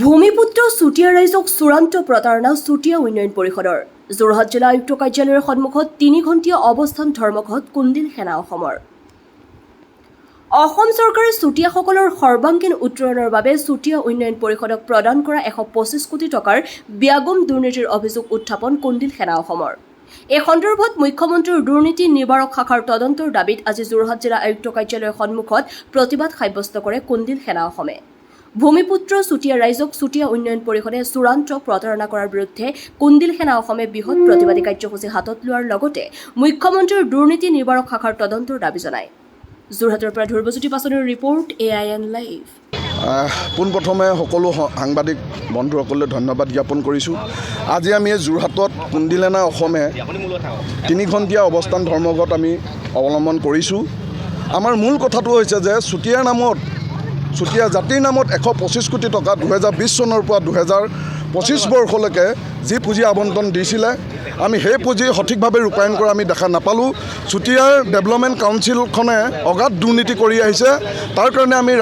ভূমিপুত্ৰ চুতীয়া ৰাইজক চূড়ান্ত প্ৰতাৰণা চুতীয়া উন্নয়ন পৰিষদৰ যোৰহাট জিলা আয়ুক্ত কাৰ্যালয়ৰ সন্মুখত 3 ঘণ্টীয়া অৱস্থান ধৰ্মঘট কুন্দিল সেনা অসমৰ অসম চৰকাৰে চুতীয়াসকলৰ সৰ্বাংগীন উত্তৰণৰ বাবে চুতীয়া উন্নয়ন পৰিষদক প্ৰদান কৰা 125 কোটি টকাৰ ব্যাগম দুৰ্নীতিৰ অভিযোগ উত্থাপন কুন্দিল সেনা অসমৰ এই সন্দৰ্ভত মুখ্যমন্ত্ৰীৰ দুৰ্নীতি নিবাৰক শাখাৰ তদন্তৰ দাবীত আজি যোৰহাট জিলা আয়ুক্ত কাৰ্যালয়ৰ সন্মুখত প্ৰতিবাদ সাব্যস্ত কৰে কুন্দিল সেনা অসমে ভূমিপুত্ৰ চুতীয়া ৰাইজক চুতীয়া উন্নয়ন পৰিষদে চূড়ান্ত প্ৰতাৰণা কৰাৰ বিৰুদ্ধে কুন্দিল সেনা অসমে বৃহৎ প্ৰতিবাদী কাৰ্যসূচী হাতত লোৱাৰ লগতে মুখ্যমন্ত্ৰীৰ দুৰ্নীতি নিবাৰক শাখাৰ তদন্তৰ দাবী জনায় যোৰহাটৰ পৰা ধ্ৰুৱজ্যোতি পাছনিৰ ৰিপৰ্ট AIN লাইভ পোনপ্ৰথমে সকলো সাংবাদিক বন্ধুসকললৈ ধন্যবাদ জ্ঞাপন কৰিছোঁ। আজি আমি যোৰহাটত কুন্দিল সেনা অসমে 3 ঘণ্টীয়া অৱস্থান ধৰ্মঘট আমি অৱলম্বন কৰিছোঁ। আমাৰ মূল কথাটো হৈছে যে চুতীয়া জাতিৰ নামত 125 কোটি টকা 2020 চনৰ পৰা 2025 বৰ্ষলৈকে যি পুঁজি আবণ্টন দিছিলে আমি সেই পুঁজি সঠিকভাৱে ৰূপায়ণ কৰা আমি দেখা নাপালোঁ। চুতীয়াৰ ডেভেলপমেণ্ট কাউন্সিলখনে অগাধ দুৰ্নীতি কৰি আহিছে। তাৰ কাৰণে আমি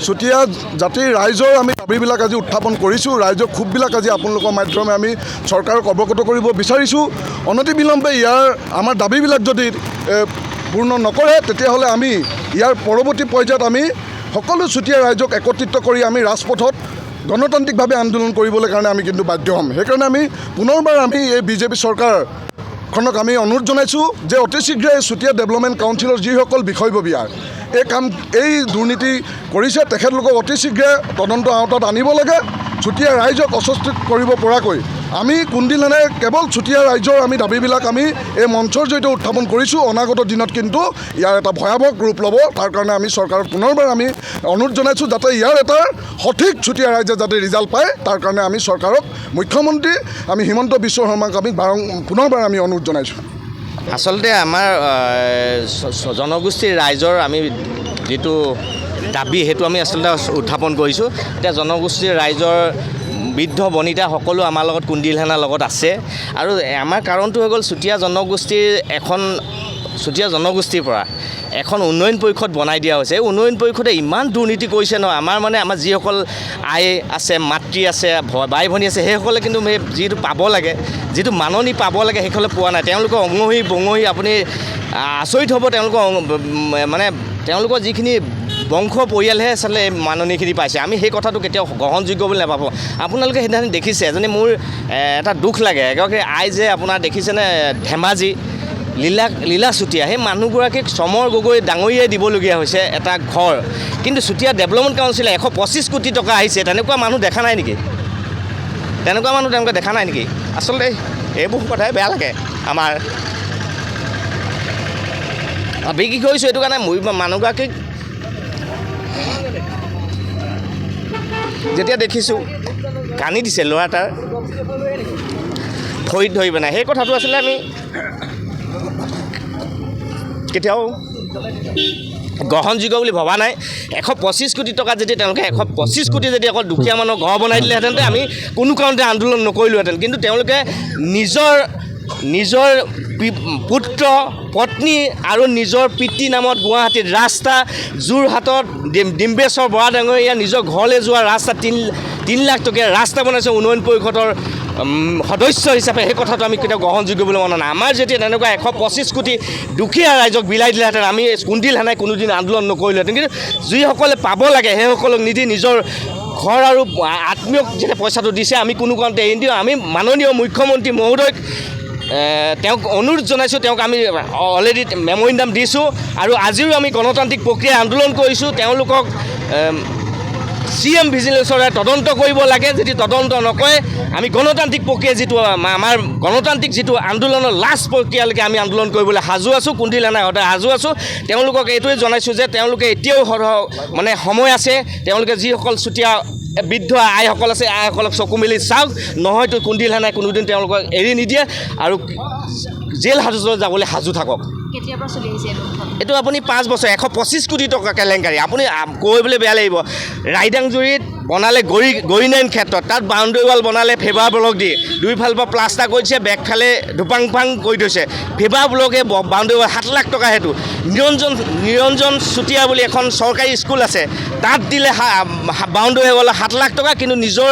চুতীয়া জাতিৰ ৰাইজৰ আমি দাবীবিলাক আজি উত্থাপন কৰিছোঁ। ৰাইজৰ ক্ষোভবিলাক আজি আপোনালোকৰ মাধ্যমে আমি চৰকাৰক অৱগত কৰিব বিচাৰিছোঁ। অনতিবিলম্বে আমাৰ দাবীবিলাক যদি পূৰ্ণ নকৰে তেতিয়াহ'লে আমি ইয়াৰ পৰৱৰ্তী পৰ্যায়ত আমি সকলো চুতীয়া ৰাইজক একত্ৰিত কৰি আমি ৰাজপথত গণতান্ত্ৰিকভাৱে আন্দোলন কৰিবলৈ কাৰণে আমি কিন্তু বাধ্য হ'ম। সেইকাৰণে আমি পুনৰবাৰ এই বিজেপি চৰকাৰখনক আমি অনুৰোধ জনাইছোঁ যে অতি শীঘ্ৰে চুতীয়া ডেভেলপমেণ্ট কাউন্সিলৰ যিসকল বিষয়ববীয়া এই দুৰ্নীতি কৰিছে তেখেতলোকক অতি শীঘ্ৰে তদন্ত আওতাত আনিব লাগে। চুতীয়া ৰাইজক অস্বস্তিত কৰিব পৰাকৈ আমি কুন্দিল সেনাই কেৱল চুতীয়া ৰাইজৰ আমি দাবীবিলাক আমি এই মঞ্চৰ জৰিয়তে উত্থাপন কৰিছোঁ। অনাগত দিনত কিন্তু ইয়াৰ এটা ভয়াৱহ ৰূপ ল'ব। তাৰ কাৰণে আমি চৰকাৰক পুনৰবাৰ আমি অনুৰোধ জনাইছোঁ যাতে ইয়াৰ এটা সঠিক চুতীয়া ৰাইজে যাতে ৰিজাল্ট পায় তাৰ কাৰণে আমি চৰকাৰক মুখ্যমন্ত্ৰী আমি হিমন্ত বিশ্ব শৰ্মাক আমি পুনৰবাৰ আমি অনুৰোধ জনাইছোঁ। আচলতে আমাৰ জনগোষ্ঠীৰ ৰাইজৰ আমি যিটো দাবী সেইটো আমি আচলতে উত্থাপন কৰিছোঁ। এতিয়া জনগোষ্ঠীৰ ৰাইজৰ বৃদ্ধ বনিতা সকলো আমাৰ লগত কুন্দিল সেনাৰ লগত আছে আৰু আমাৰ কাৰণটো হৈ গ'ল চুতীয়া জনগোষ্ঠীৰ পৰা এখন উন্নয়ন পৰিষদ বনাই দিয়া হৈছে। এই উন্নয়ন পৰিষদে ইমান দুৰ্নীতি কৰিছে ন, আমাৰ যিসকল আই আছে, মাতৃ আছে, বাই ভনী আছে সেইসকলে কিন্তু যিটো পাব লাগে, যিটো মাননি পাব লাগে সেইসকলে পোৱা নাই। তেওঁলোকৰ অঙহী বঙহী আপুনি আচৰিত হ'ব। তেওঁলোকৰ যিখিনি বংশ পৰিয়ালহে আচলতে মাননিখিনি পাইছে। আমি সেই কথাটো কেতিয়াও গ্ৰহণযোগ্য বুলি নাভাবোঁ। আপোনালোকে সেইদিনাখন দেখিছে এজনী মোৰ এটা দুখ লাগে। এগৰাকী আই যে আপোনাৰ দেখিছেনে ধেমাজি লীলা চুতীয়া, সেই মানুহগৰাকীক চমৰ গগৈ ডাঙৰীয়াই দিবলগীয়া হৈছে এটা ঘৰ, কিন্তু চুতীয়া ডেভেলপমেণ্ট কাউন্সিলে 125 কোটি টকা আহিছে। তেনেকুৱা মানুহ দেখা নাই নেকি? তেওঁলোকে দেখা নাই নেকি? আচলতে এইবোৰ কথাই বেয়া লাগে। আমাৰ বিক্ৰী কৰিছোঁ এইটো কাৰণে মানুহগৰাকীক যেতিয়া দেখিছোঁ কান্দি দিছে ল'ৰা তাৰ ভৰিত ধৰি পেলাই। সেই কথাটো আচলতে আমি কেতিয়াও গ্ৰহণযোগ্য বুলি ভবা নাই। 125 কোটি টকা যদি তেওঁলোকে 125 কোটি যদি অকল দুখীয়া মানুহৰ ঘৰ বনাই দিলেহেঁতেন আমি কোনো কাৰণতে আন্দোলন নকৰিলোহেঁতেন। কিন্তু তেওঁলোকে নিজৰ পুত্ৰ পত্নী আৰু নিজৰ পিতৃ নামত গুৱাহাটীত ৰাস্তা, যোৰহাটত ডিম্বেশ্বৰ বৰা ডাঙৰীয়া নিজৰ ঘৰলৈ যোৱা ৰাস্তা 3 লাখ টকীয়া ৰাস্তা বনাইছে উন্নয়ন পৰিষদৰ সদস্য হিচাপে। সেই কথাটো আমি কেতিয়াও গ্ৰহণযোগ্য বুলি মনা নাই। আমাৰ যেতিয়া তেনেকুৱা 125 কোটি দুখীয়া ৰাইজক বিলাই দিলেহেঁতেন আমি কুন্দিল সেনাই কোনোদিন আন্দোলন নকৰিলোহেঁতেন। কিন্তু যিসকলে পাব লাগে সেইসকলক নিদি নিজৰ ঘৰ আৰু আত্মীয়ক যেতিয়া পইচাটো দিছে আমি কোনো কাৰণতে এৰি দিওঁ। আমি মাননীয় মুখ্যমন্ত্ৰী মহোদয়ক তেওঁক অনুৰোধ জনাইছোঁ। তেওঁক আমি অলৰেডি মেমৰিণ্ডাম দিছোঁ আৰু আজিও আমি গণতান্ত্ৰিক প্ৰক্ৰিয়া আন্দোলন কৰিছোঁ। তেওঁলোকক CM ভিজিলেন্সৰে তদন্ত কৰিব লাগে। যদি তদন্ত নকৰে আমি গণতান্ত্ৰিক প্ৰক্ৰিয়া আমাৰ গণতান্ত্ৰিক আন্দোলনৰ লাষ্ট প্ৰক্ৰিয়ালৈকে আমি আন্দোলন কৰিবলৈ সাজু আছোঁ। কুন্দিল সেনাই সদায় সাজু আছোঁ। তেওঁলোকক এইটোৱে জনাইছোঁ যে তেওঁলোকে এতিয়াও সময় আছে। তেওঁলোকে যিসকল চুতীয়া বৃদ্ধ আইসকল আছে আইসকলক চকু মেলি চাওক, নহয়তো কুন্দিল সেনাই কোনোদিন তেওঁলোকক এৰি নিদিয়ে আৰু জেল হাজতলৈ যাবলৈ সাজু থাকক। এইটো আপুনি 5 বছৰ 125 কোটি টকা কেলেংকাৰী। আপুনি কৰিবলৈ বেয়া লাগিব। ৰাইদাংজুৰিত বনালে গৰিনাইন ক্ষেত্ৰত তাত বাউণ্ডেৰী ৱাল বনালে ফেবাৰ ব্লক দি দুইফালৰ পৰা প্লাষ্টাৰ কৰিছে বেকফালে ধুপাং ফাং কৰি থৈছে ফেবাৰ ব্লকে বাউণ্ডেৰী ৱাল 7 লাখ টকা সেইটো নিৰঞ্জন চুতীয়া বুলি এখন চৰকাৰী স্কুল আছে তাত দিলে বাউণ্ডেৰী ৱাল 7 লাখ টকা কিন্তু নিজৰ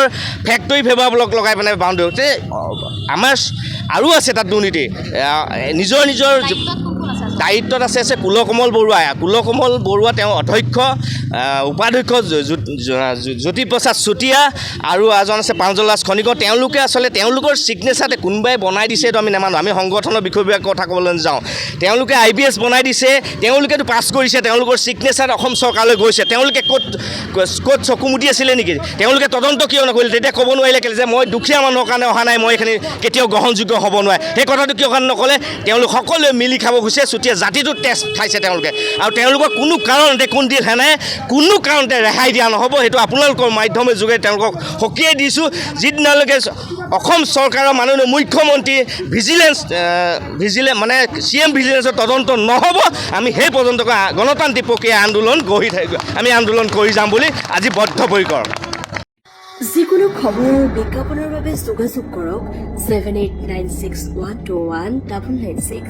ফেক্টৰী ফেবাৰ ব্লক লগাই পেলাই বাউণ্ডেৰী আমাৰ আৰু আছে তাত দুৰ্নীতি নিজৰ দায়িত্বত আছে কুলকমল বৰুৱা তেওঁ অধ্যক্ষ উপাধ্যক্ষ জ্যোতিপ্ৰসাদ চুতীয়া আৰু এজন আছে প্ৰাঞ্জলাস খনিকৰ তেওঁলোকে আচলতে তেওঁলোকৰ ছিগনেচাৰতে কোনোবাই বনাই দিছে এইটো আমি নামানো আমি সংগঠনৰ বিষয়বিলাক কথা ক'বলৈ যাওঁ তেওঁলোকে IBS বনাই দিছে তেওঁলোকেতো পাছ কৰিছে তেওঁলোকৰ ছিগনেচাৰ অসম চৰকাৰলৈ গৈছে তেওঁলোকে ক'ত চকুমুটি আছিলে নেকি তেওঁলোকে তদন্ত কিয় নকৰিলে তেতিয়া ক'ব নোৱাৰিলে যে মই দুখীয়া মানুহৰ কাৰণে অহা নাই মই এইখিনি কেতিয়াও গ্ৰহণযোগ্য হ'ব নোৱাৰে সেই কথাটো কিয় কাৰণে নক'লে তেওঁলোক সকলোৱে মিলি খাব খুজিছে চুতীয়া জাতিটো টেষ্ট খাইছে তেওঁলোকে আৰু তেওঁলোকৰ কোনো কাৰণতে কুণ্ডিল সেনাই কোনো কাৰণতে ৰেহাই দিয়া নহ'ব সেইটো আপোনালোকৰ মাধ্যমৰ যোগে তেওঁলোকক সকীয়াই দিছোঁ যিদিনালৈকে অসম চৰকাৰৰ মাননীয় মুখ্যমন্ত্ৰী ভিজিলেন্স মানে CM ভিজিলেন্সৰ তদন্ত নহ'ব আমি সেই পৰ্যন্ত গণতান্ত্ৰিক প্ৰক্ৰিয়া আমি আন্দোলন কৰি যাম বুলি আজি বদ্ধপৰিকৰ যিকোনো খবৰ বিজ্ঞাপনৰ বাবে যোগাযোগ কৰক 7896121996